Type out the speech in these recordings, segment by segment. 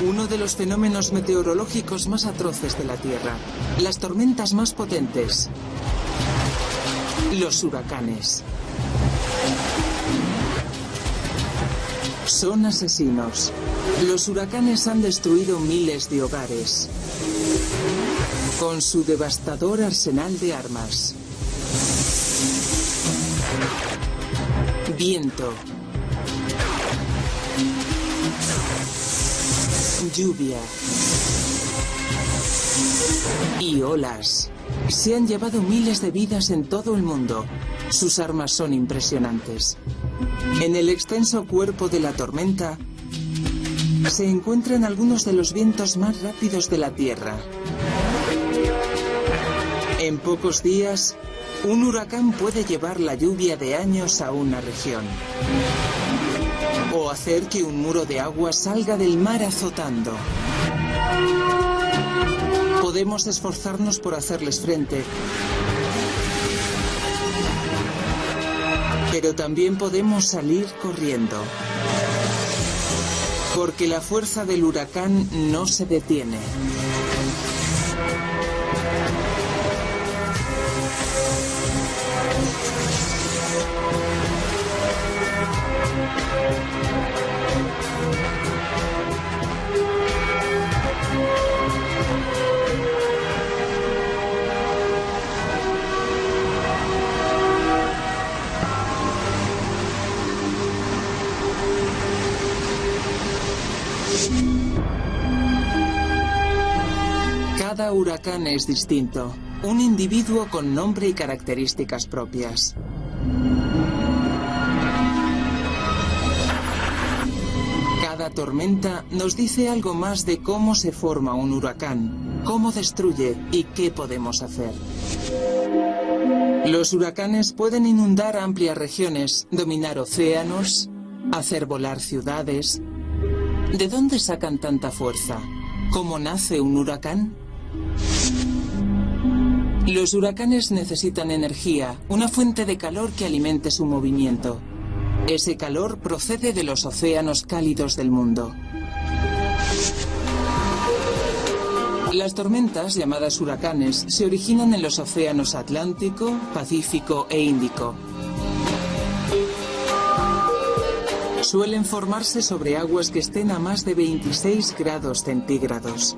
Uno de los fenómenos meteorológicos más atroces de la Tierra. Las tormentas más potentes. Los huracanes. Son asesinos. Los huracanes han destruido miles de hogares con su devastador arsenal de armas. Viento. Lluvia. Y olas. Se han llevado miles de vidas en todo el mundo. Sus armas son impresionantes. En el extenso cuerpo de la tormenta se encuentran algunos de los vientos más rápidos de la Tierra. En pocos días, un huracán puede llevar la lluvia de años a una región. O hacer que un muro de agua salga del mar azotando. Podemos esforzarnos por hacerles frente, pero también podemos salir corriendo. Porque la fuerza del huracán no se detiene. Cada huracán es distinto, un individuo con nombre y características propias. Cada tormenta nos dice algo más de cómo se forma un huracán, cómo destruye y qué podemos hacer. Los huracanes pueden inundar amplias regiones, dominar océanos, hacer volar ciudades. ¿De dónde sacan tanta fuerza? ¿Cómo nace un huracán? Los huracanes necesitan energía, una fuente de calor que alimente su movimiento. Ese calor procede de los océanos cálidos del mundo. Las tormentas, llamadas huracanes, se originan en los océanos Atlántico, Pacífico e Índico. Suelen formarse sobre aguas que estén a más de 26 grados centígrados.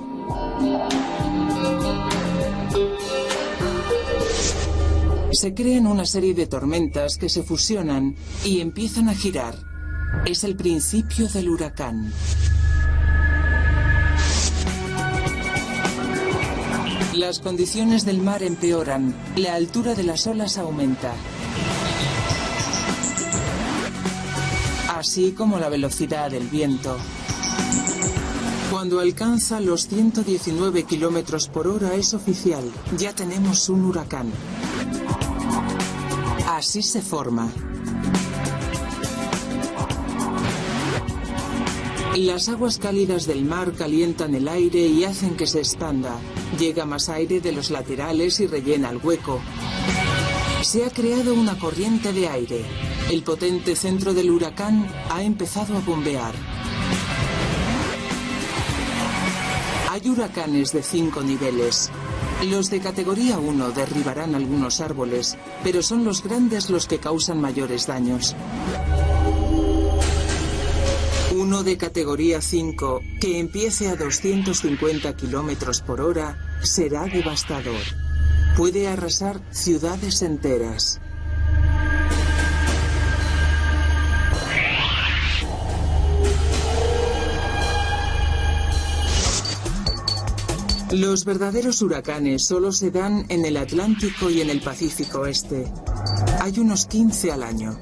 Se crean una serie de tormentas que se fusionan y empiezan a girar. Es el principio del huracán. Las condiciones del mar empeoran, la altura de las olas aumenta. Así como la velocidad del viento. Cuando alcanza los 119 kilómetros por hora es oficial, ya tenemos un huracán. Así se forma. Las aguas cálidas del mar calientan el aire y hacen que se expanda. Llega más aire de los laterales y rellena el hueco. Se ha creado una corriente de aire. El potente centro del huracán ha empezado a bombear. Hay huracanes de 5 niveles. Los de categoría 1 derribarán algunos árboles, pero son los grandes los que causan mayores daños. Uno de categoría 5, que empiece a 250 kilómetros por hora, será devastador. Puede arrasar ciudades enteras. Los verdaderos huracanes solo se dan en el Atlántico y en el Pacífico Este. Hay unos 15 al año.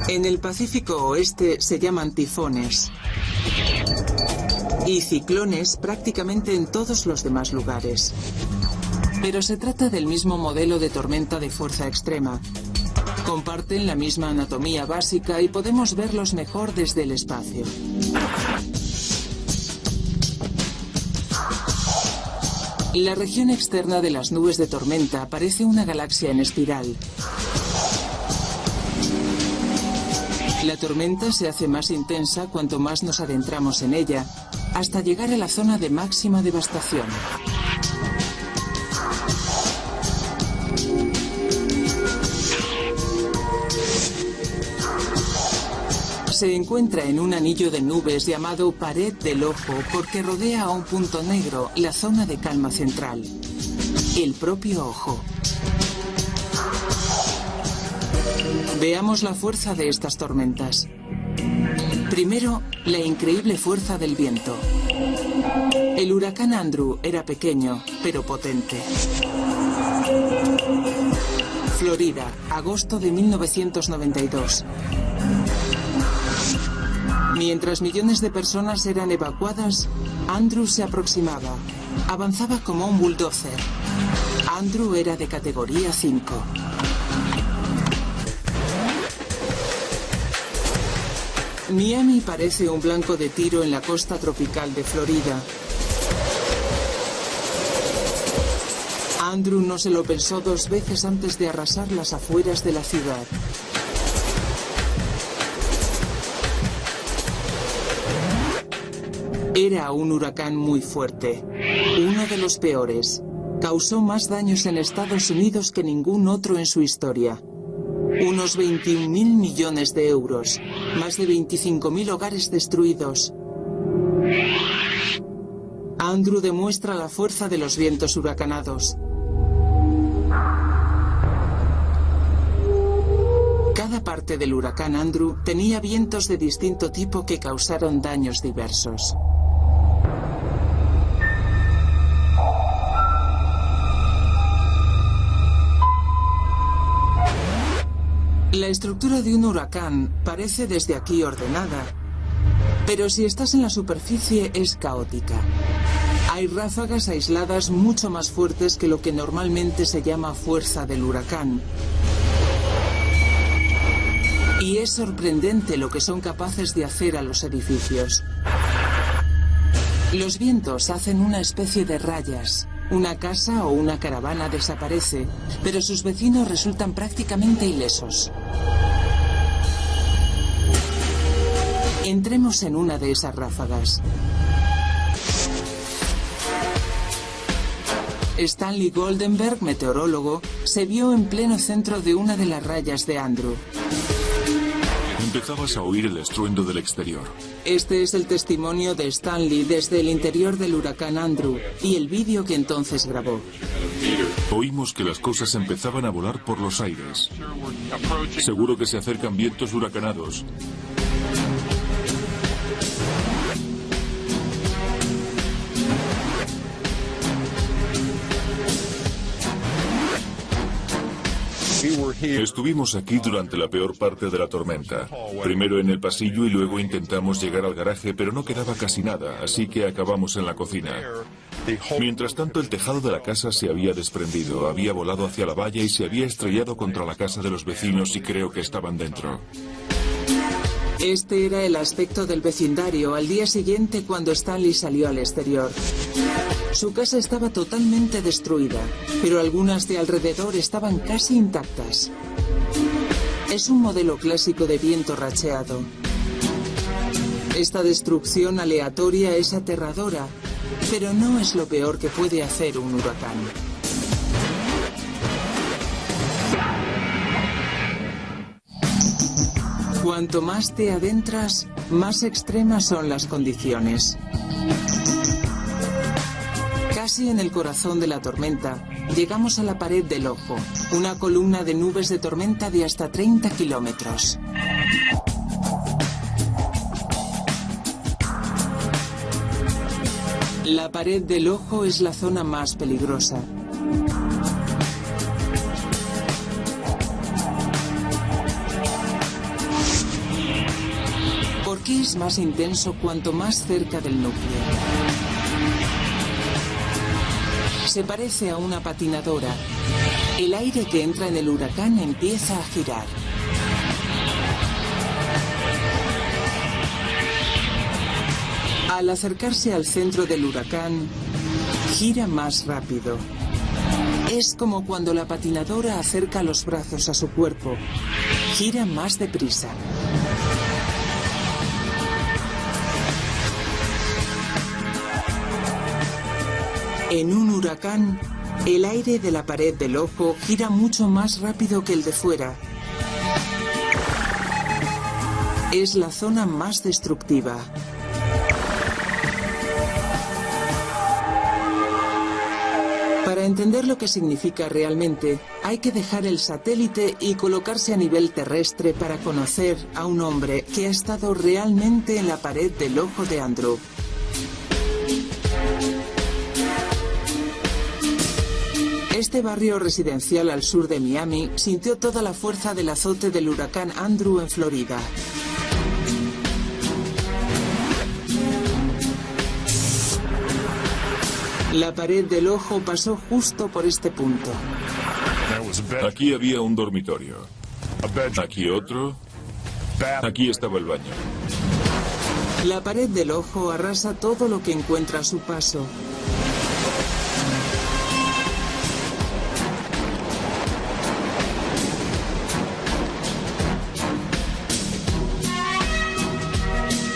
En el Pacífico Oeste se llaman tifones. Y ciclones prácticamente en todos los demás lugares. Pero se trata del mismo modelo de tormenta de fuerza extrema. Comparten la misma anatomía básica y podemos verlos mejor desde el espacio. La región externa de las nubes de tormenta parece una galaxia en espiral. La tormenta se hace más intensa cuanto más nos adentramos en ella, hasta llegar a la zona de máxima devastación. Se encuentra en un anillo de nubes llamado Pared del Ojo porque rodea a un punto negro, la zona de calma central, el propio ojo. Veamos la fuerza de estas tormentas. Primero, la increíble fuerza del viento. El huracán Andrew era pequeño, pero potente. Florida, agosto de 1992. Mientras millones de personas eran evacuadas, Andrew se aproximaba. Avanzaba como un bulldozer. Andrew era de categoría 5. Miami parece un blanco de tiro en la costa tropical de Florida. Andrew no se lo pensó 2 veces antes de arrasar las afueras de la ciudad. Era un huracán muy fuerte, uno de los peores. Causó más daños en Estados Unidos que ningún otro en su historia. Unos 21.000 millones de euros, más de 25.000 hogares destruidos. Andrew demuestra la fuerza de los vientos huracanados. Cada parte del huracán Andrew tenía vientos de distinto tipo que causaron daños diversos. La estructura de un huracán parece desde aquí ordenada, pero si estás en la superficie es caótica. Hay ráfagas aisladas mucho más fuertes que lo que normalmente se llama fuerza del huracán. Y es sorprendente lo que son capaces de hacer a los edificios. Los vientos hacen una especie de rayas. Una casa o una caravana desaparece, pero sus vecinos resultan prácticamente ilesos. Entremos en una de esas ráfagas. Stanley Goldenberg, meteorólogo, se vio en pleno centro de una de las rayas de Andrew. Empezabas a oír el estruendo del exterior. Este es el testimonio de Stanley desde el interior del huracán Andrew y el vídeo que entonces grabó. Oímos que las cosas empezaban a volar por los aires. Seguro que se acercan vientos huracanados. Estuvimos aquí durante la peor parte de la tormenta. Primero en el pasillo y luego intentamos llegar al garaje, pero no quedaba casi nada, así que acabamos en la cocina. Mientras tanto, el tejado de la casa se había desprendido, había volado hacia la valla y se había estrellado contra la casa de los vecinos y creo que estaban dentro. Este era el aspecto del vecindario al día siguiente cuando Stanley salió al exterior. Su casa estaba totalmente destruida, pero algunas de alrededor estaban casi intactas. Es un modelo clásico de viento racheado. Esta destrucción aleatoria es aterradora, pero no es lo peor que puede hacer un huracán. Cuanto más te adentras, más extremas son las condiciones. Casi en el corazón de la tormenta, llegamos a la pared del ojo, una columna de nubes de tormenta de hasta 30 kilómetros. La pared del ojo es la zona más peligrosa. ¿Por qué es más intenso cuanto más cerca del núcleo? Se parece a una patinadora. El aire que entra en el huracán empieza a girar. Al acercarse al centro del huracán, gira más rápido. Es como cuando la patinadora acerca los brazos a su cuerpo. Gira más deprisa. En un huracán, el aire de la pared del ojo gira mucho más rápido que el de fuera. Es la zona más destructiva. Para entender lo que significa realmente, hay que dejar el satélite y colocarse a nivel terrestre para conocer a un hombre que ha estado realmente en la pared del ojo de Andrew. Este barrio residencial al sur de Miami sintió toda la fuerza del azote del huracán Andrew en Florida. La pared del ojo pasó justo por este punto. Aquí había un dormitorio. Aquí otro. Aquí estaba el baño. La pared del ojo arrasa todo lo que encuentra a su paso.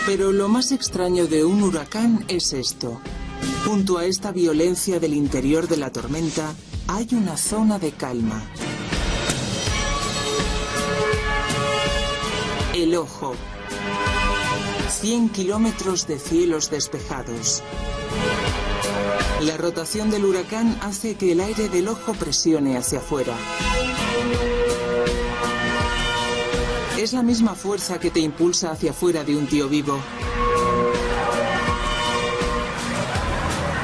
Pero lo más extraño de un huracán es esto. Junto a esta violencia del interior de la tormenta, hay una zona de calma. El ojo. 100 kilómetros de cielos despejados. La rotación del huracán hace que el aire del ojo presione hacia afuera. Es la misma fuerza que te impulsa hacia afuera de un tío vivo.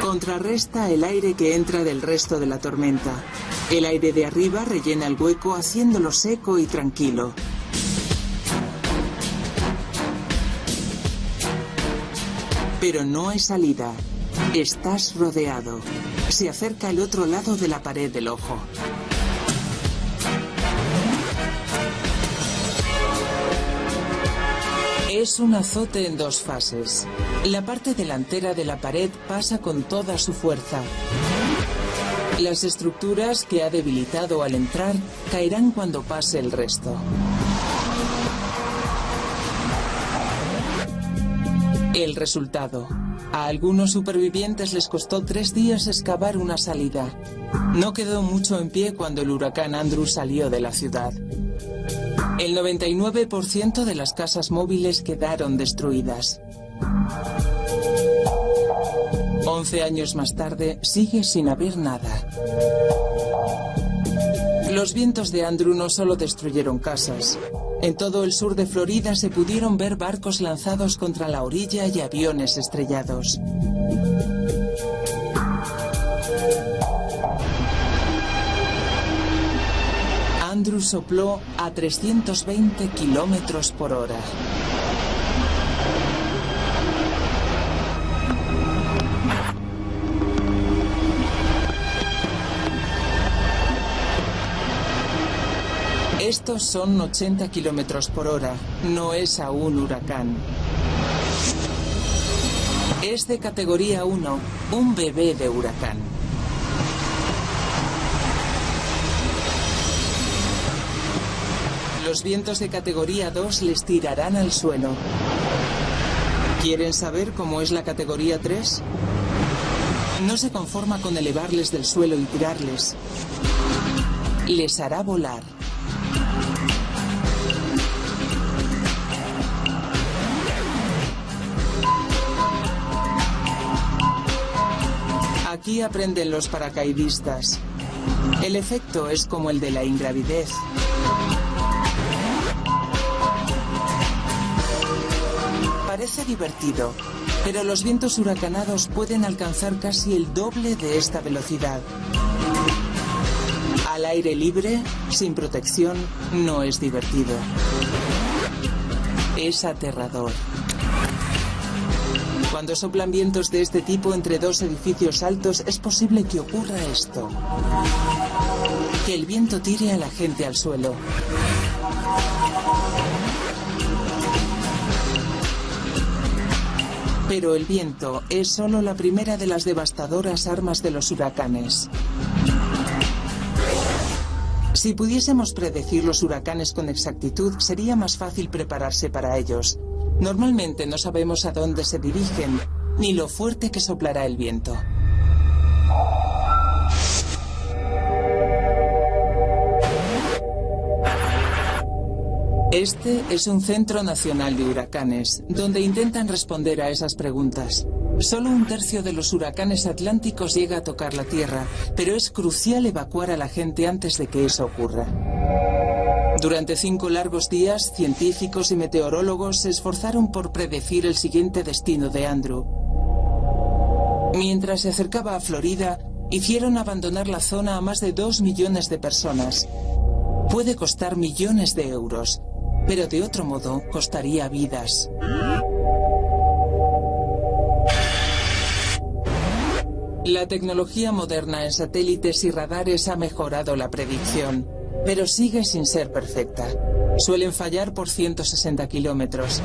Contrarresta el aire que entra del resto de la tormenta. El aire de arriba rellena el hueco haciéndolo seco y tranquilo. Pero no hay salida. Estás rodeado. Se acerca el otro lado de la pared del ojo. Es un azote en dos fases. La parte delantera de la pared pasa con toda su fuerza. Las estructuras que ha debilitado al entrar caerán cuando pase el resto. El resultado. A algunos supervivientes les costó 3 días excavar una salida. No quedó mucho en pie cuando el huracán Andrew salió de la ciudad. El 99% de las casas móviles quedaron destruidas. 11 años más tarde, sigue sin haber nada. Los vientos de Andrew no solo destruyeron casas. En todo el sur de Florida se pudieron ver barcos lanzados contra la orilla y aviones estrellados. Andrew sopló a 320 kilómetros por hora. Estos son 80 kilómetros por hora. No es aún huracán. Es de categoría 1, un bebé de huracán. Los vientos de categoría 2 les tirarán al suelo. ¿Quieren saber cómo es la categoría 3? No se conforma con elevarles del suelo y tirarles. Les hará volar. Aquí aprenden los paracaidistas. El efecto es como el de la ingravidez. Parece divertido, pero los vientos huracanados pueden alcanzar casi el doble de esta velocidad. Al aire libre, sin protección, no es divertido. Es aterrador. Cuando soplan vientos de este tipo entre dos edificios altos, es posible que ocurra esto. Que el viento tire a la gente al suelo. Pero el viento es solo la primera de las devastadoras armas de los huracanes. Si pudiésemos predecir los huracanes con exactitud, sería más fácil prepararse para ellos. Normalmente no sabemos a dónde se dirigen, ni lo fuerte que soplará el viento. Este es un centro nacional de huracanes, donde intentan responder a esas preguntas. Solo un tercio de los huracanes atlánticos llega a tocar la Tierra, pero es crucial evacuar a la gente antes de que eso ocurra. Durante 5 largos días, científicos y meteorólogos se esforzaron por predecir el siguiente destino de Andrew. Mientras se acercaba a Florida, hicieron abandonar la zona a más de 2 millones de personas. Puede costar millones de euros, pero de otro modo costaría vidas. La tecnología moderna en satélites y radares ha mejorado la predicción, pero sigue sin ser perfecta. Suelen fallar por 160 kilómetros.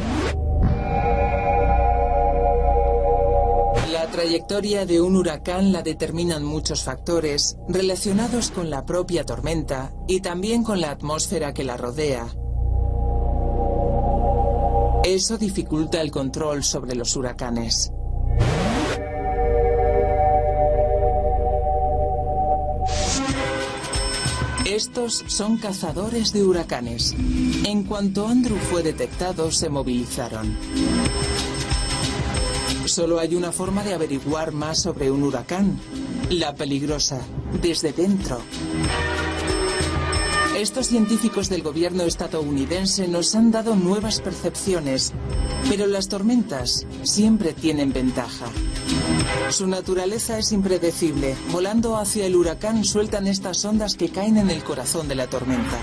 La trayectoria de un huracán la determinan muchos factores relacionados con la propia tormenta y también con la atmósfera que la rodea. Eso dificulta el control sobre los huracanes. Estos son cazadores de huracanes. En cuanto Andrew fue detectado, se movilizaron. Solo hay una forma de averiguar más sobre un huracán: la peligrosa, desde dentro. Estos científicos del gobierno estadounidense nos han dado nuevas percepciones, pero las tormentas siempre tienen ventaja. Su naturaleza es impredecible. Volando hacia el huracán sueltan estas ondas que caen en el corazón de la tormenta.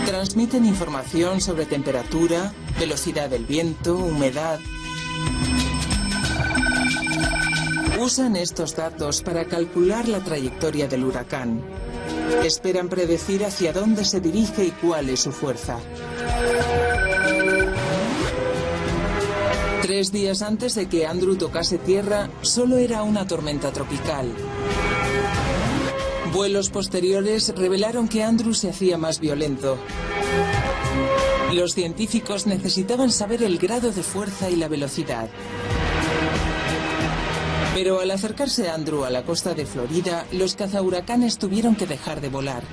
Transmiten información sobre temperatura, velocidad del viento, humedad. Usan estos datos para calcular la trayectoria del huracán. Esperan predecir hacia dónde se dirige y cuál es su fuerza. 3 días antes de que Andrew tocase tierra, solo era una tormenta tropical. Vuelos posteriores revelaron que Andrew se hacía más violento. Los científicos necesitaban saber el grado de fuerza y la velocidad. Pero al acercarse Andrew a la costa de Florida, los cazahuracanes tuvieron que dejar de volar.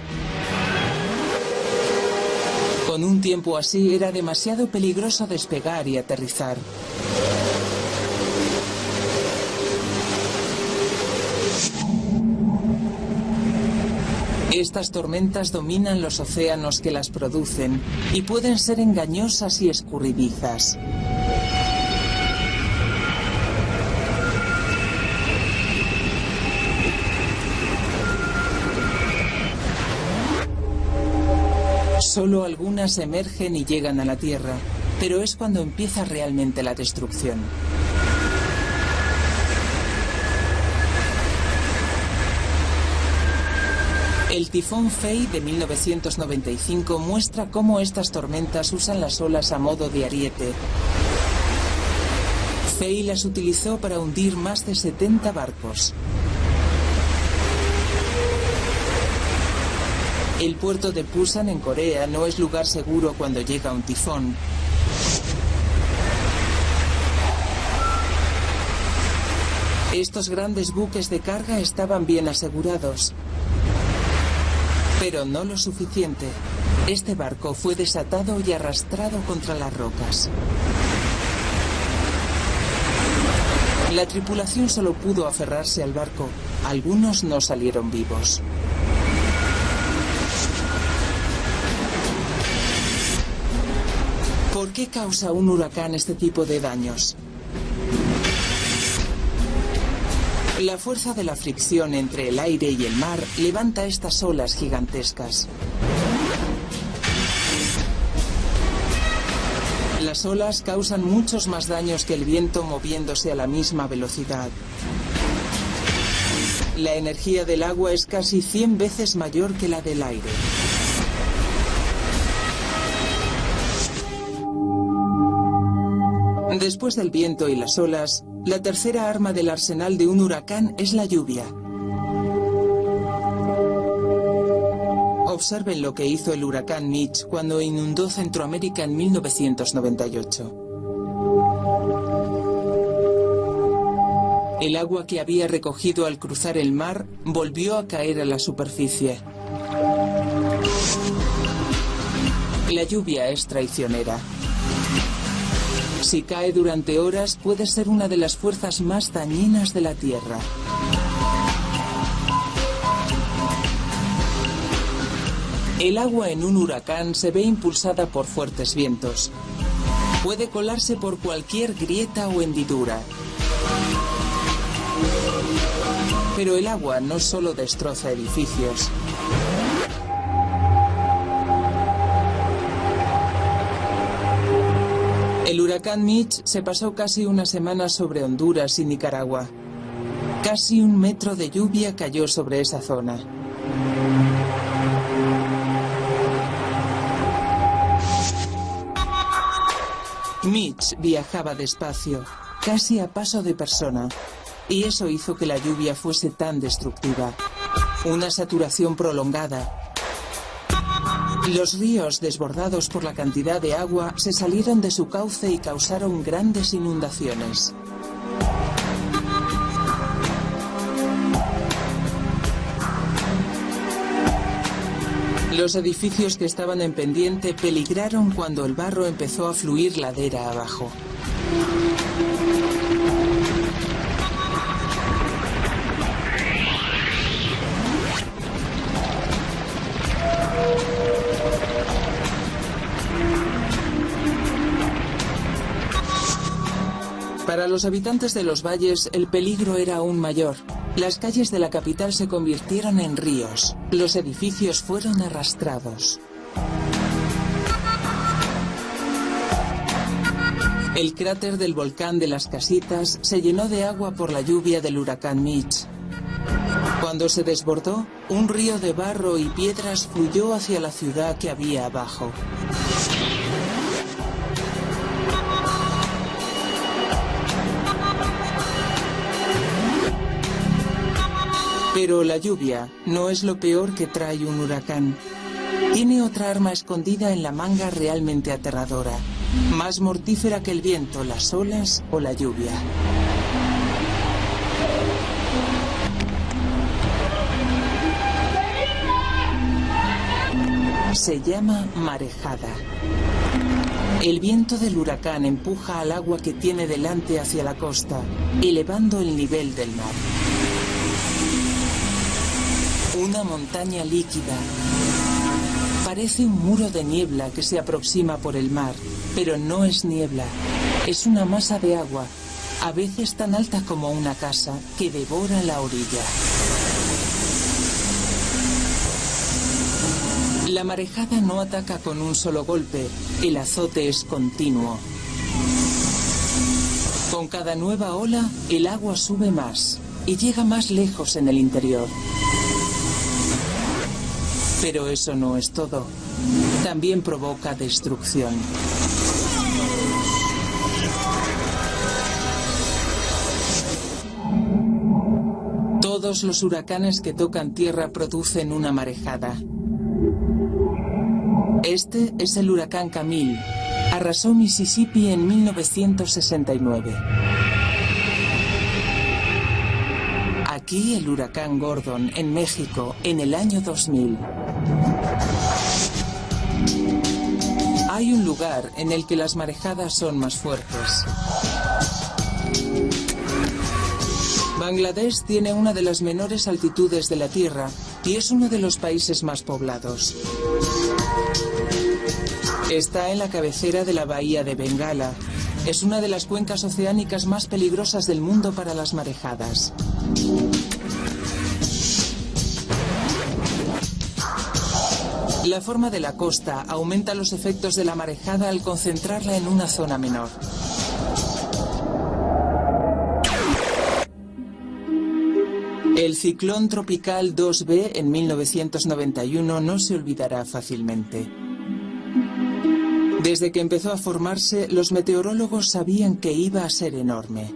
Con un tiempo así era demasiado peligroso despegar y aterrizar. Estas tormentas dominan los océanos que las producen y pueden ser engañosas y escurridizas. Solo algunas emergen y llegan a la Tierra, pero es cuando empieza realmente la destrucción. El tifón Fay de 1995 muestra cómo estas tormentas usan las olas a modo de ariete. Fay las utilizó para hundir más de 70 barcos. El puerto de Busan en Corea no es lugar seguro cuando llega un tifón. Estos grandes buques de carga estaban bien asegurados, pero no lo suficiente. Este barco fue desatado y arrastrado contra las rocas. La tripulación solo pudo aferrarse al barco. Algunos no salieron vivos. ¿Por qué causa un huracán este tipo de daños? La fuerza de la fricción entre el aire y el mar levanta estas olas gigantescas. Las olas causan muchos más daños que el viento moviéndose a la misma velocidad. La energía del agua es casi 100 veces mayor que la del aire. Después del viento y las olas, la tercera arma del arsenal de un huracán es la lluvia. Observen lo que hizo el huracán Mitch cuando inundó Centroamérica en 1998. El agua que había recogido al cruzar el mar volvió a caer a la superficie. La lluvia es traicionera. Si cae durante horas, puede ser una de las fuerzas más dañinas de la Tierra. El agua en un huracán se ve impulsada por fuertes vientos. Puede colarse por cualquier grieta o hendidura. Pero el agua no solo destroza edificios. El huracán Mitch se pasó casi una semana sobre Honduras y Nicaragua. Casi 1 metro de lluvia cayó sobre esa zona. Mitch viajaba despacio, casi a paso de persona, y eso hizo que la lluvia fuese tan destructiva. Una saturación prolongada. Los ríos, desbordados por la cantidad de agua, se salieron de su cauce y causaron grandes inundaciones. Los edificios que estaban en pendiente peligraron cuando el barro empezó a fluir ladera abajo. Para los habitantes de los valles, el peligro era aún mayor. Las calles de la capital se convirtieron en ríos. Los edificios fueron arrastrados. El cráter del volcán de las Casitas se llenó de agua por la lluvia del huracán Mitch. Cuando se desbordó, un río de barro y piedras fluyó hacia la ciudad que había abajo. Pero la lluvia no es lo peor que trae un huracán. Tiene otra arma escondida en la manga realmente aterradora, más mortífera que el viento, las olas o la lluvia. Se llama marejada. El viento del huracán empuja al agua que tiene delante hacia la costa, elevando el nivel del mar. Una montaña líquida. Parece un muro de niebla que se aproxima por el mar, pero no es niebla. Es una masa de agua, a veces tan alta como una casa, que devora la orilla. La marejada no ataca con un solo golpe, el azote es continuo. Con cada nueva ola, el agua sube más y llega más lejos en el interior. Pero eso no es todo. También provoca destrucción. Todos los huracanes que tocan tierra producen una marejada. Este es el huracán Camille. Arrasó Mississippi en 1969. Aquí el huracán Gordon, en México, en el año 2000. Hay un lugar en el que las marejadas son más fuertes. Bangladesh tiene una de las menores altitudes de la Tierra y es uno de los países más poblados. Está en la cabecera de la bahía de Bengala. Es una de las cuencas oceánicas más peligrosas del mundo para las marejadas. La forma de la costa aumenta los efectos de la marejada al concentrarla en una zona menor. El ciclón tropical 2B en 1991 no se olvidará fácilmente. Desde que empezó a formarse, los meteorólogos sabían que iba a ser enorme.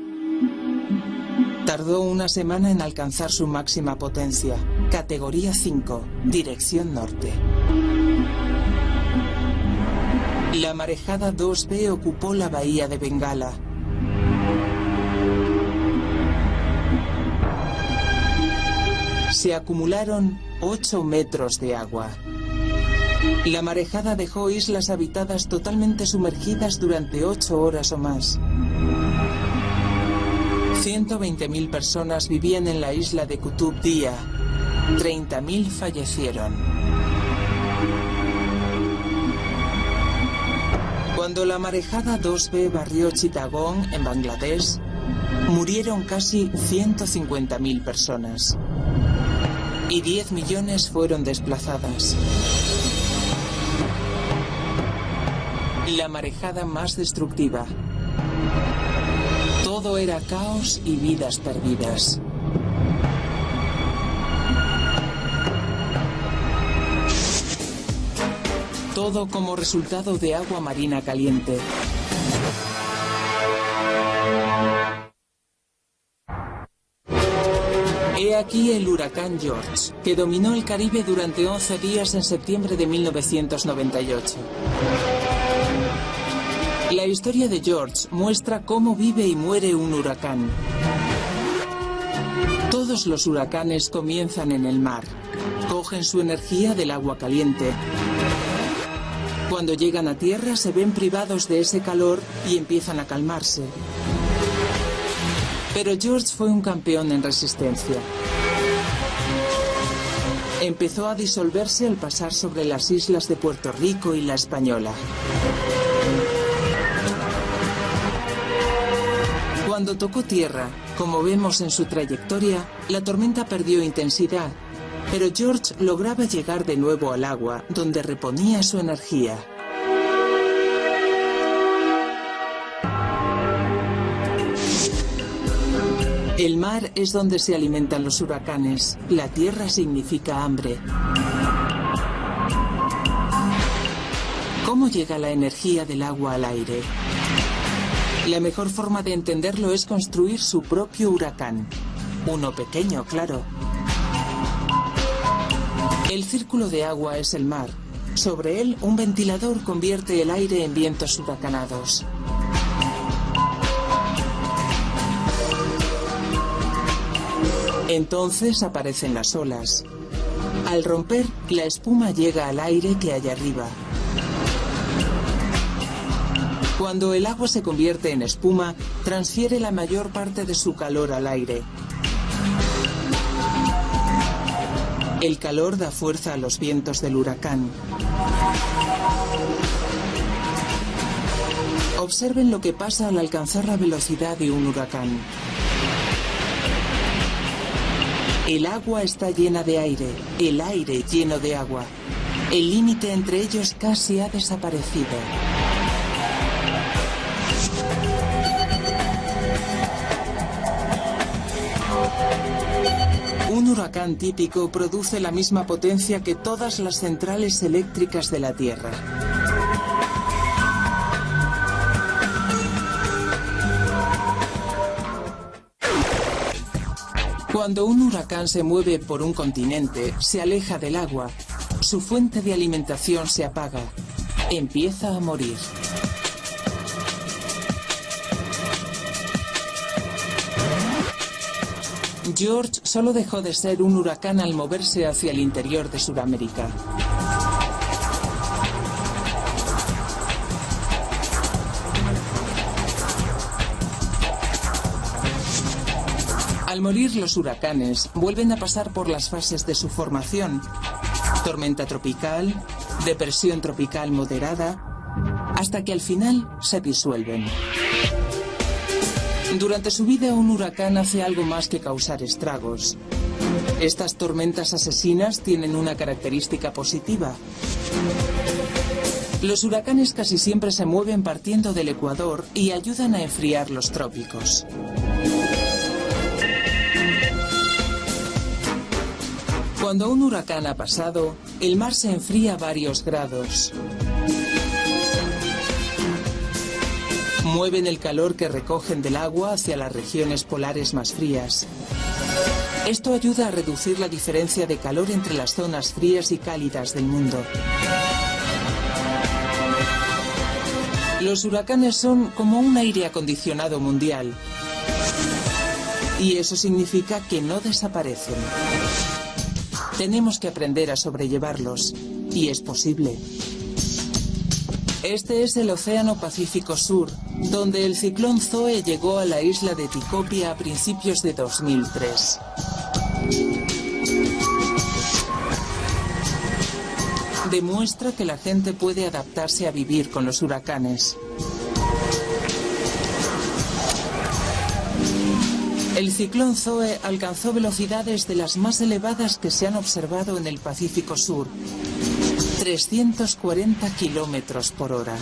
Tardó una semana en alcanzar su máxima potencia, categoría 5, dirección norte. La marejada 2B ocupó la bahía de Bengala. se acumularon 8 metros de agua. La marejada dejó islas habitadas totalmente sumergidas durante 8 horas o más. 120.000 personas vivían en la isla de Qutb Dia. 30.000 fallecieron. Cuando la marejada 2B barrió Chittagong, en Bangladesh, murieron casi 150.000 personas. Y 10 millones fueron desplazadas. La marejada más destructiva. Todo era caos y vidas perdidas. Todo como resultado de agua marina caliente. He aquí el huracán George, que dominó el Caribe durante 11 días en septiembre de 1998. La historia de George muestra cómo vive y muere un huracán. Todos los huracanes comienzan en el mar. Cogen su energía del agua caliente. Cuando llegan a tierra se ven privados de ese calor y empiezan a calmarse. Pero George fue un campeón en resistencia. Empezó a disolverse al pasar sobre las islas de Puerto Rico y La Española. Cuando tocó tierra, como vemos en su trayectoria, la tormenta perdió intensidad, pero George lograba llegar de nuevo al agua, donde reponía su energía. El mar es donde se alimentan los huracanes. La tierra significa hambre. ¿Cómo llega la energía del agua al aire? La mejor forma de entenderlo es construir su propio huracán. Uno pequeño, claro. El círculo de agua es el mar. Sobre él, un ventilador convierte el aire en vientos huracanados. Entonces aparecen las olas. Al romper, la espuma llega al aire que hay arriba. Cuando el agua se convierte en espuma, transfiere la mayor parte de su calor al aire. El calor da fuerza a los vientos del huracán. Observen lo que pasa al alcanzar la velocidad de un huracán. El agua está llena de aire, el aire lleno de agua. El límite entre ellos casi ha desaparecido. Un huracán típico produce la misma potencia que todas las centrales eléctricas de la Tierra. Cuando un huracán se mueve por un continente, se aleja del agua. Su fuente de alimentación se apaga. Empieza a morir. George solo dejó de ser un huracán al moverse hacia el interior de Sudamérica. Al morir los huracanes, vuelven a pasar por las fases de su formación. Tormenta tropical, depresión tropical moderada, hasta que al final se disuelven. Durante su vida, un huracán hace algo más que causar estragos. Estas tormentas asesinas tienen una característica positiva. Los huracanes casi siempre se mueven partiendo del Ecuador y ayudan a enfriar los trópicos. Cuando un huracán ha pasado, el mar se enfría a varios grados. Mueven el calor que recogen del agua hacia las regiones polares más frías. Esto ayuda a reducir la diferencia de calor entre las zonas frías y cálidas del mundo. Los huracanes son como un aire acondicionado mundial. Y eso significa que no desaparecen. Tenemos que aprender a sobrellevarlos. Y es posible. Este es el Océano Pacífico Sur, donde el ciclón Zoe llegó a la isla de Tikopia a principios de 2003. Demuestra que la gente puede adaptarse a vivir con los huracanes. El ciclón Zoe alcanzó velocidades de las más elevadas que se han observado en el Pacífico Sur. 340 kilómetros por hora.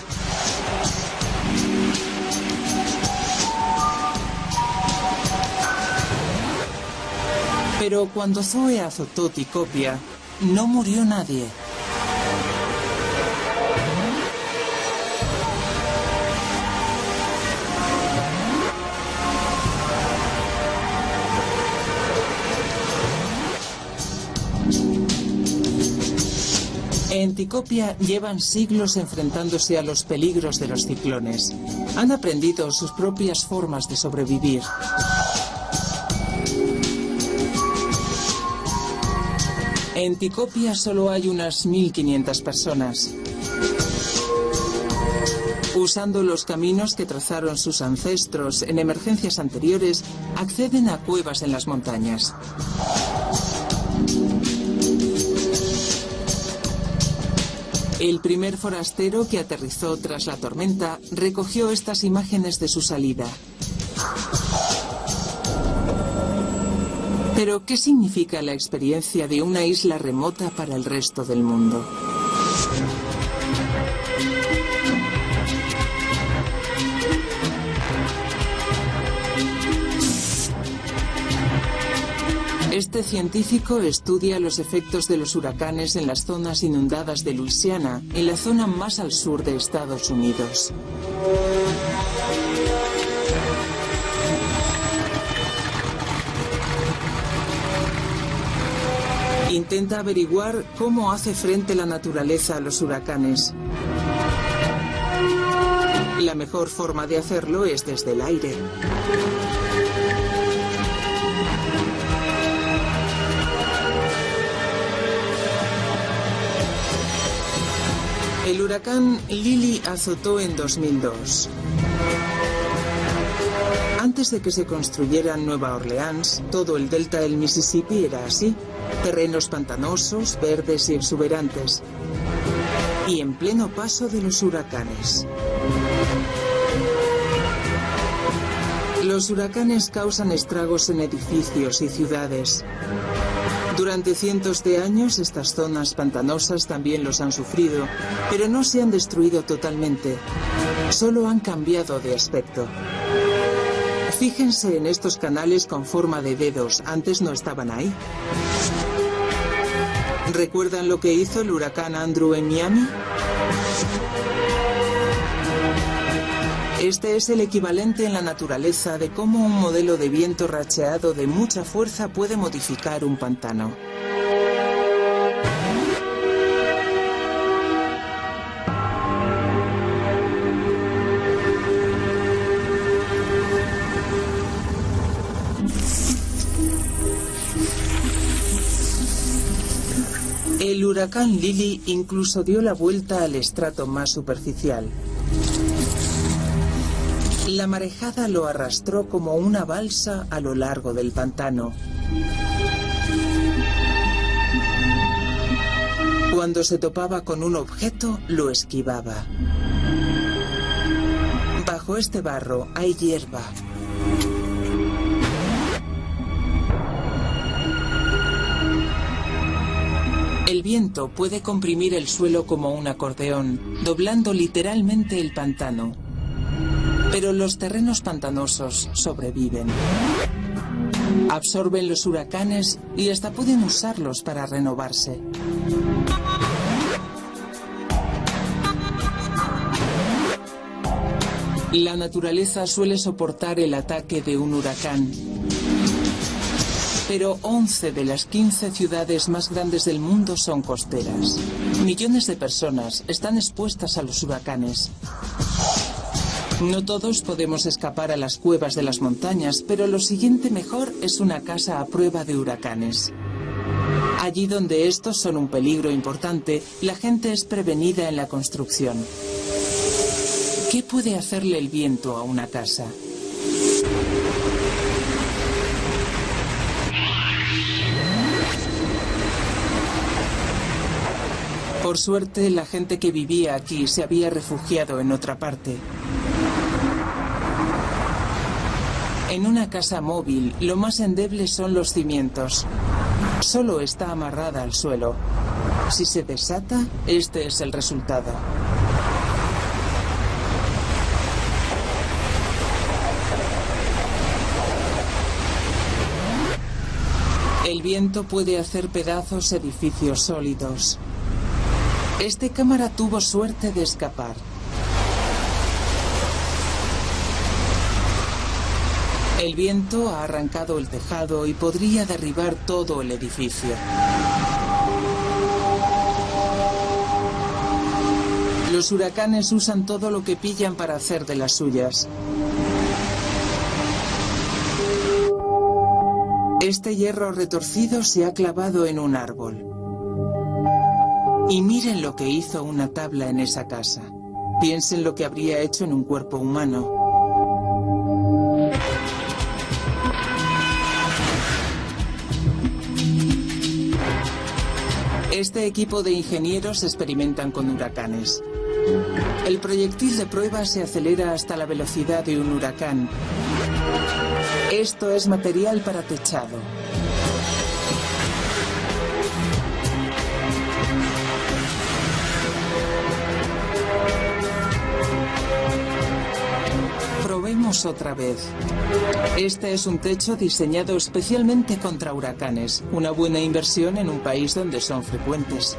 Pero cuando Zoe azotó Tikopia, no murió nadie. En Tikopia llevan siglos enfrentándose a los peligros de los ciclones. Han aprendido sus propias formas de sobrevivir. En Tikopia solo hay unas 1.500 personas. Usando los caminos que trazaron sus ancestros en emergencias anteriores, acceden a cuevas en las montañas. El primer forastero que aterrizó tras la tormenta recogió estas imágenes de su salida. Pero, ¿qué significa la experiencia de una isla remota para el resto del mundo? Este científico estudia los efectos de los huracanes en las zonas inundadas de Luisiana, en la zona más al sur de Estados Unidos. Intenta averiguar cómo hace frente la naturaleza a los huracanes. La mejor forma de hacerlo es desde el aire. El huracán Lily azotó en 2002. Antes de que se construyera Nueva Orleans, todo el delta del Mississippi era así. Terrenos pantanosos, verdes y exuberantes. Y en pleno paso de los huracanes. Los huracanes causan estragos en edificios y ciudades. Durante cientos de años estas zonas pantanosas también los han sufrido, pero no se han destruido totalmente, solo han cambiado de aspecto. Fíjense en estos canales con forma de dedos, antes no estaban ahí. ¿Recuerdan lo que hizo el huracán Andrew en Miami? Este es el equivalente en la naturaleza de cómo un modelo de viento racheado de mucha fuerza puede modificar un pantano. El huracán Lily incluso dio la vuelta al estrato más superficial. La marejada lo arrastró como una balsa a lo largo del pantano. Cuando se topaba con un objeto, lo esquivaba. Bajo este barro hay hierba. El viento puede comprimir el suelo como un acordeón, doblando literalmente el pantano. Pero los terrenos pantanosos sobreviven. Absorben los huracanes y hasta pueden usarlos para renovarse. La naturaleza suele soportar el ataque de un huracán. Pero 11 de las 15 ciudades más grandes del mundo son costeras. Millones de personas están expuestas a los huracanes. No todos podemos escapar a las cuevas de las montañas, pero lo siguiente mejor es una casa a prueba de huracanes. Allí donde estos son un peligro importante, la gente es prevenida en la construcción. ¿Qué puede hacerle el viento a una casa? Por suerte, la gente que vivía aquí se había refugiado en otra parte. En una casa móvil, lo más endeble son los cimientos. Solo está amarrada al suelo. Si se desata, este es el resultado. El viento puede hacer pedazos edificios sólidos. Este cámara tuvo suerte de escapar. El viento ha arrancado el tejado y podría derribar todo el edificio. Los huracanes usan todo lo que pillan para hacer de las suyas. Este hierro retorcido se ha clavado en un árbol. Y miren lo que hizo una tabla en esa casa. Piensen lo que habría hecho en un cuerpo humano. Este equipo de ingenieros experimentan con huracanes. El proyectil de prueba se acelera hasta la velocidad de un huracán. Esto es material para techado. Probemos otra vez. Este es un techo diseñado especialmente contra huracanes. Una buena inversión en un país donde son frecuentes.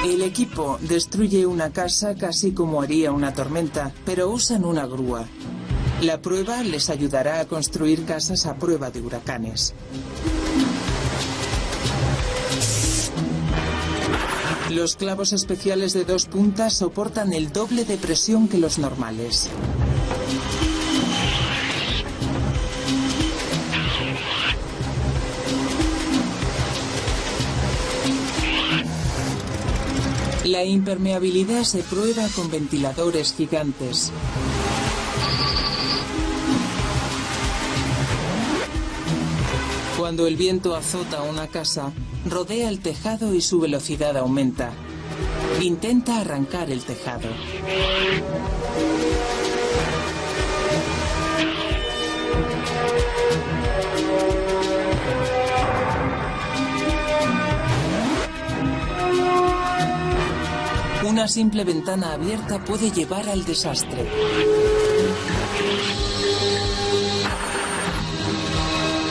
El equipo destruye una casa casi como haría una tormenta, pero usan una grúa. La prueba les ayudará a construir casas a prueba de huracanes. Los clavos especiales de 2 puntas soportan el doble de presión que los normales. La impermeabilidad se prueba con ventiladores gigantes. Cuando el viento azota una casa, rodea el tejado y su velocidad aumenta. Intenta arrancar el tejado. Una simple ventana abierta puede llevar al desastre.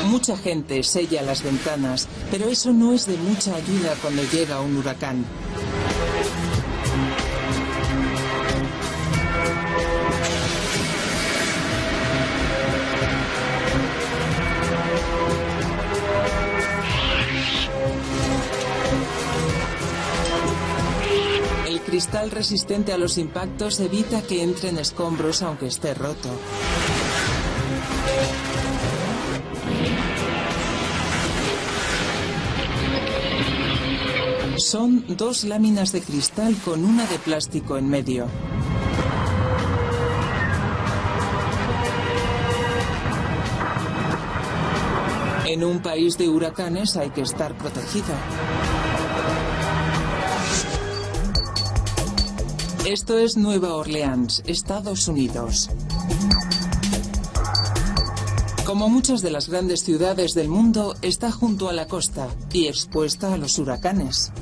Mucha gente sella las ventanas, pero eso no es de mucha ayuda cuando llega un huracán. El cristal resistente a los impactos evita que entren escombros aunque esté roto. Son 2 láminas de cristal con una de plástico en medio. En un país de huracanes hay que estar protegido. Esto es Nueva Orleans, Estados Unidos. Como muchas de las grandes ciudades del mundo, está junto a la costa y expuesta a los huracanes.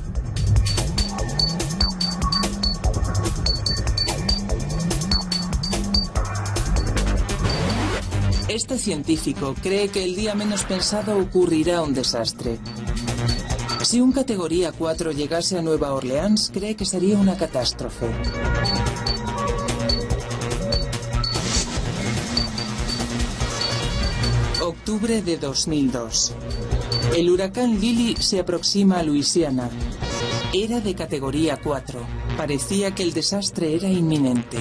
Este científico cree que el día menos pensado ocurrirá un desastre. Si un categoría 4 llegase a Nueva Orleans, cree que sería una catástrofe. Octubre de 2002. El huracán Lily se aproxima a Luisiana. Era de categoría 4. Parecía que el desastre era inminente.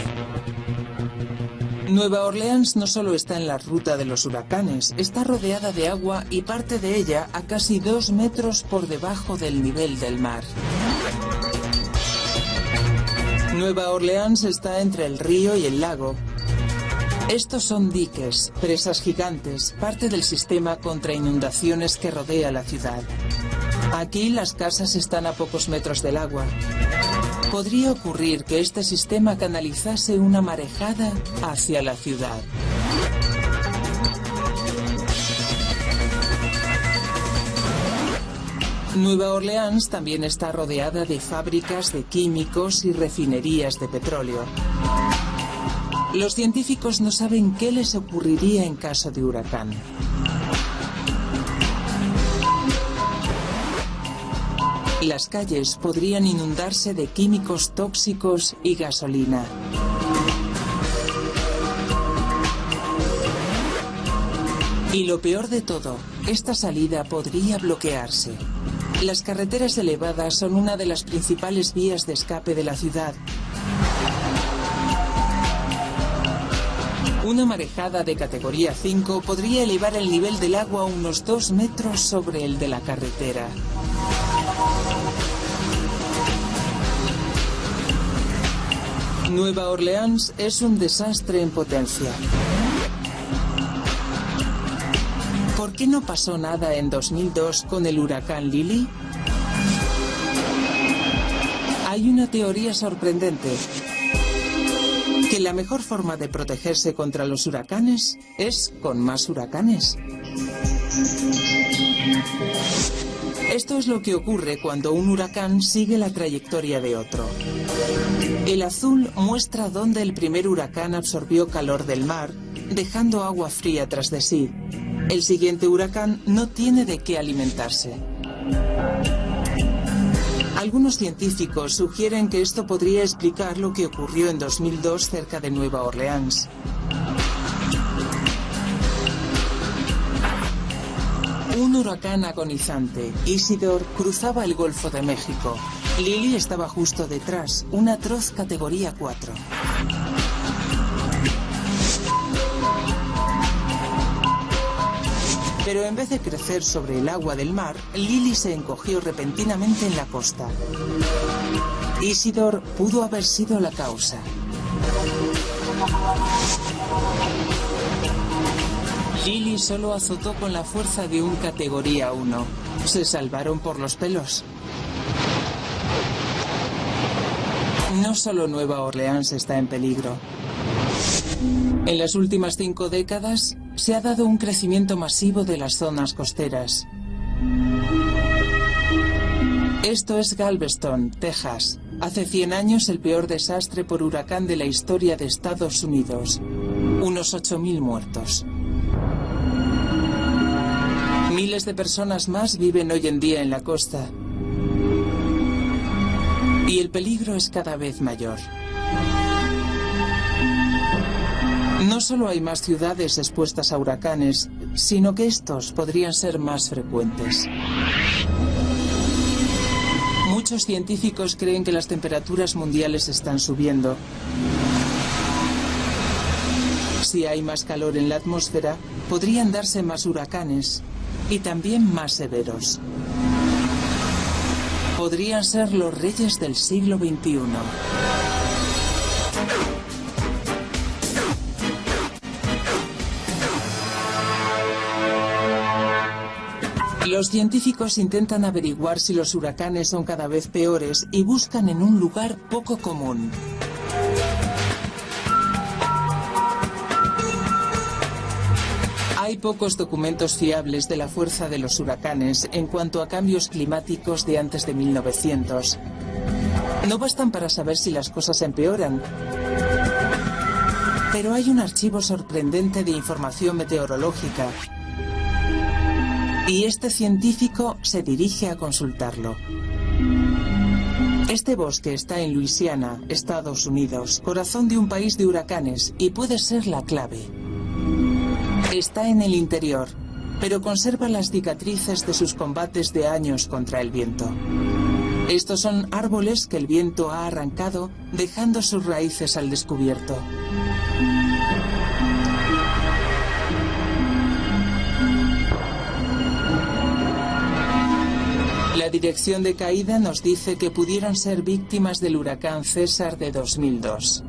Nueva Orleans no solo está en la ruta de los huracanes, está rodeada de agua y parte de ella a casi 2 metros por debajo del nivel del mar. Nueva Orleans está entre el río y el lago. Estos son diques, presas gigantes, parte del sistema contra inundaciones que rodea la ciudad. Aquí las casas están a pocos metros del agua. Podría ocurrir que este sistema canalizase una marejada hacia la ciudad. Nueva Orleans también está rodeada de fábricas de químicos y refinerías de petróleo. Los científicos no saben qué les ocurriría en caso de huracán. Las calles podrían inundarse de químicos tóxicos y gasolina. Y lo peor de todo, esta salida podría bloquearse. Las carreteras elevadas son una de las principales vías de escape de la ciudad. Una marejada de categoría 5 podría elevar el nivel del agua a unos 2 metros sobre el de la carretera. Nueva Orleans es un desastre en potencia. ¿Por qué no pasó nada en 2002 con el huracán Lily? Hay una teoría sorprendente. Que la mejor forma de protegerse contra los huracanes es con más huracanes. Esto es lo que ocurre cuando un huracán sigue la trayectoria de otro. El azul muestra dónde el primer huracán absorbió calor del mar, dejando agua fría tras de sí. El siguiente huracán no tiene de qué alimentarse. Algunos científicos sugieren que esto podría explicar lo que ocurrió en 2002 cerca de Nueva Orleans. Un huracán agonizante, Isidore, cruzaba el Golfo de México. Lily estaba justo detrás, una atroz categoría 4. Pero en vez de crecer sobre el agua del mar, Lily se encogió repentinamente en la costa. Isidore pudo haber sido la causa. Lily solo azotó con la fuerza de un categoría 1. Se salvaron por los pelos. No solo Nueva Orleans está en peligro. En las últimas 5 décadas se ha dado un crecimiento masivo de las zonas costeras. Esto es Galveston, Texas. Hace 100 años el peor desastre por huracán de la historia de Estados Unidos. Unos 8.000 muertos. Miles de personas más viven hoy en día en la costa. Y el peligro es cada vez mayor. No solo hay más ciudades expuestas a huracanes, sino que estos podrían ser más frecuentes. Muchos científicos creen que las temperaturas mundiales están subiendo. Si hay más calor en la atmósfera, podrían darse más huracanes y también más severos. Podrían ser los reyes del siglo XXI. Los científicos intentan averiguar si los huracanes son cada vez peores y buscan en un lugar poco común. Hay pocos documentos fiables de la fuerza de los huracanes en cuanto a cambios climáticos de antes de 1900. No bastan para saber si las cosas empeoran. Pero hay un archivo sorprendente de información meteorológica y este científico se dirige a consultarlo. Este bosque está en Luisiana, Estados Unidos, corazón de un país de huracanes, y puede ser la clave. Está en el interior, pero conserva las cicatrices de sus combates de años contra el viento. Estos son árboles que el viento ha arrancado, dejando sus raíces al descubierto. La dirección de caída nos dice que pudieron ser víctimas del huracán César de 2002.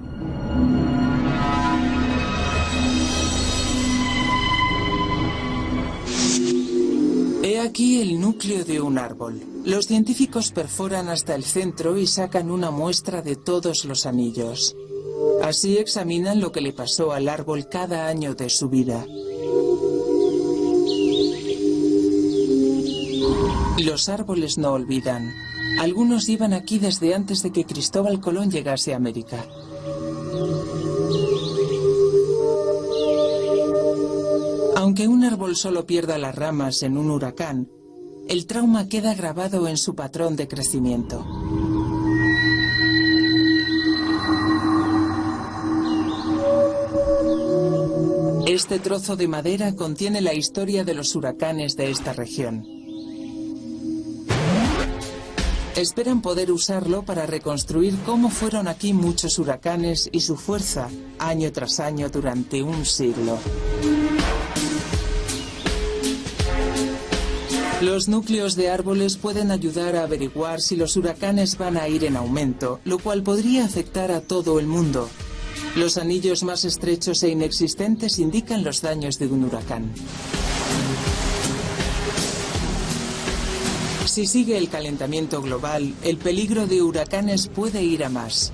He aquí el núcleo de un árbol. Los científicos perforan hasta el centro y sacan una muestra de todos los anillos. Así examinan lo que le pasó al árbol cada año de su vida. Los árboles no olvidan. Algunos iban aquí desde antes de que Cristóbal Colón llegase a América. Aunque un árbol solo pierda las ramas en un huracán, el trauma queda grabado en su patrón de crecimiento. Este trozo de madera contiene la historia de los huracanes de esta región. Esperan poder usarlo para reconstruir cómo fueron aquí muchos huracanes y su fuerza, año tras año durante un siglo. Los núcleos de árboles pueden ayudar a averiguar si los huracanes van a ir en aumento, lo cual podría afectar a todo el mundo. Los anillos más estrechos e inexistentes indican los daños de un huracán. Si sigue el calentamiento global, el peligro de huracanes puede ir a más.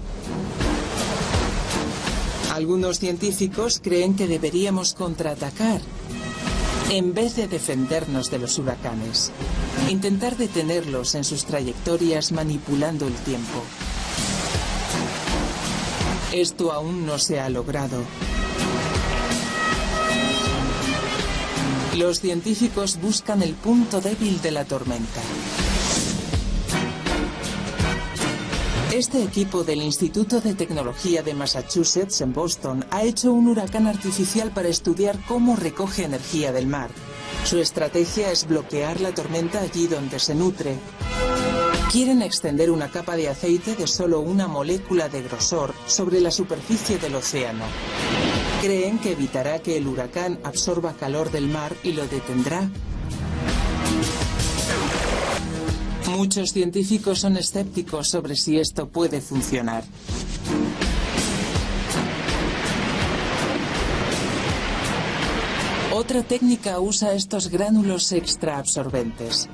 Algunos científicos creen que deberíamos contraatacar en vez de defendernos de los huracanes. Intentar detenerlos en sus trayectorias manipulando el tiempo. Esto aún no se ha logrado. Los científicos buscan el punto débil de la tormenta. Este equipo del Instituto de Tecnología de Massachusetts en Boston ha hecho un huracán artificial para estudiar cómo recoge energía del mar. Su estrategia es bloquear la tormenta allí donde se nutre. Quieren extender una capa de aceite de solo una molécula de grosor sobre la superficie del océano. Creen que evitará que el huracán absorba calor del mar y lo detendrá. Muchos científicos son escépticos sobre si esto puede funcionar. Otra técnica usa estos gránulos extra absorbentes.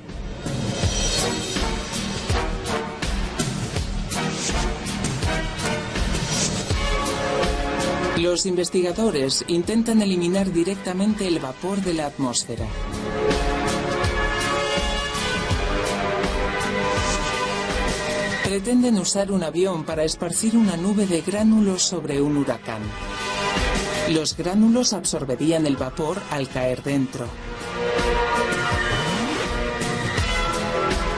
Los investigadores intentan eliminar directamente el vapor de la atmósfera. Pretenden usar un avión para esparcir una nube de gránulos sobre un huracán. Los gránulos absorberían el vapor al caer dentro.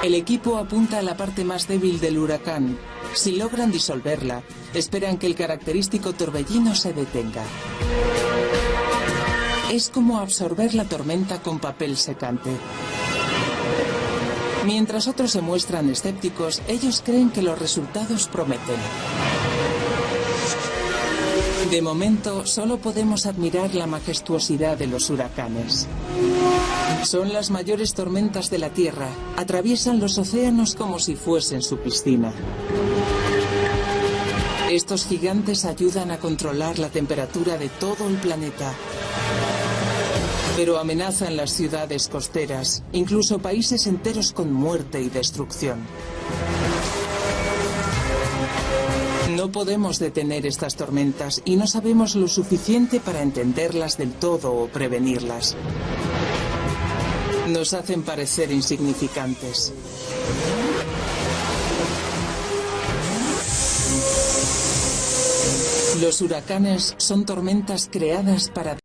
El equipo apunta a la parte más débil del huracán. Si logran disolverla, esperan que el característico torbellino se detenga. Es como absorber la tormenta con papel secante. Mientras otros se muestran escépticos, ellos creen que los resultados prometen. De momento, solo podemos admirar la majestuosidad de los huracanes. Son las mayores tormentas de la Tierra. Atraviesan los océanos como si fuesen su piscina. Estos gigantes ayudan a controlar la temperatura de todo el planeta. Pero amenazan las ciudades costeras, incluso países enteros con muerte y destrucción. No podemos detener estas tormentas y no sabemos lo suficiente para entenderlas del todo o prevenirlas. Nos hacen parecer insignificantes. Los huracanes son tormentas creadas para